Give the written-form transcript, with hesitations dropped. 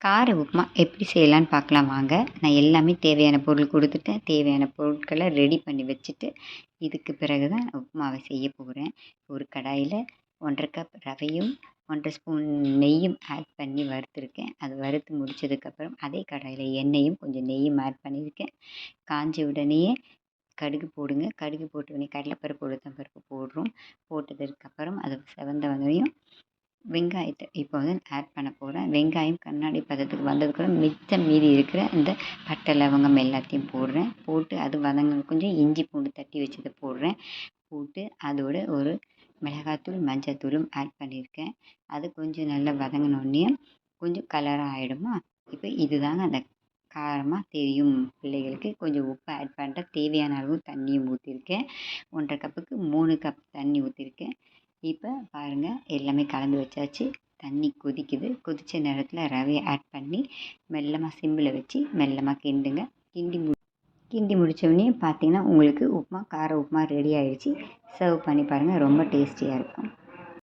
கார உப்புமா எப்படி செய்யலான்னு பார்க்கலாம் வாங்க. நான் எல்லாமே தேவையான பொருள் கொடுத்துட்டேன். தேவையான பொருட்கள ரெடி பண்ணி வச்சுட்டு, இதுக்கு பிறகு தான் உப்புமாவை செய்ய போகிறேன். ஒரு கடாயில 1 1/2 கப் ரவையும், 1 1/2 ஸ்பூன் நெய்யும் ஆட் பண்ணி வறுத்துருக்கேன். அது வறுத்து முடிச்சதுக்கப்புறம் அதே கடாயில எண்ணெயும், கொஞ்சம் நெய்யும் ஆட் பண்ணியிருக்கேன். காஞ்ச உடனேயே கடுகு போடுங்க. கடுகு போட்ட உடனே கடலைப்பருப்பு, உளுத்தம் பருப்பு போடுறோம். போட்டதற்கப்புறம் அது செவந்த வந்ததையும் வெங்காயத்தை இப்போ வந்து ஆட் பண்ண போகிறேன். வெங்காயம் கண்ணாடி பதத்துக்கு வந்ததுக்கப்புறம் மிச்சம் மீதி இருக்கிற இந்த பட்டை, லவங்கம் எல்லாத்தையும் போடுறேன். போட்டு அது வதங்க கொஞ்சம் இஞ்சி பூண்டு தட்டி வச்சதை போடுறேன். போட்டு அதோட ஒரு மிளகாத்தூள், மஞ்சத்தூளும் ஆட் பண்ணியிருக்கேன். அது கொஞ்சம் நல்லா வதங்கினோடனே கொஞ்சம் கலராக ஆகிடுமா. இப்போ இதுதாங்க அந்த காரமாக தெரியும் பிள்ளைகளுக்கு. கொஞ்சம் உப்பு ஆட் பண்ணிட்டேன். தேவையான அளவு தண்ணியும் ஊற்றிருக்கேன். 1 1/2 கப்புக்கு 3 கப் தண்ணி ஊற்றிருக்கேன். இப்போ பாருங்கள், எல்லாமே கலந்து வச்சாச்சு. தண்ணி கொதிக்குது. கொதித்த நேரத்தில் ரவையை ஆட் பண்ணி மெல்லமாக சிம்மில் வச்சு மெல்லமாக கிண்டுங்க. கிண்டி முடித்தோடனே பார்த்தீங்கன்னா உங்களுக்கு உப்புமா, கார உப்புமா ரெடி ஆகிடுச்சு. சர்வ் பண்ணி பாருங்கள், ரொம்ப டேஸ்டியாக இருக்கும்.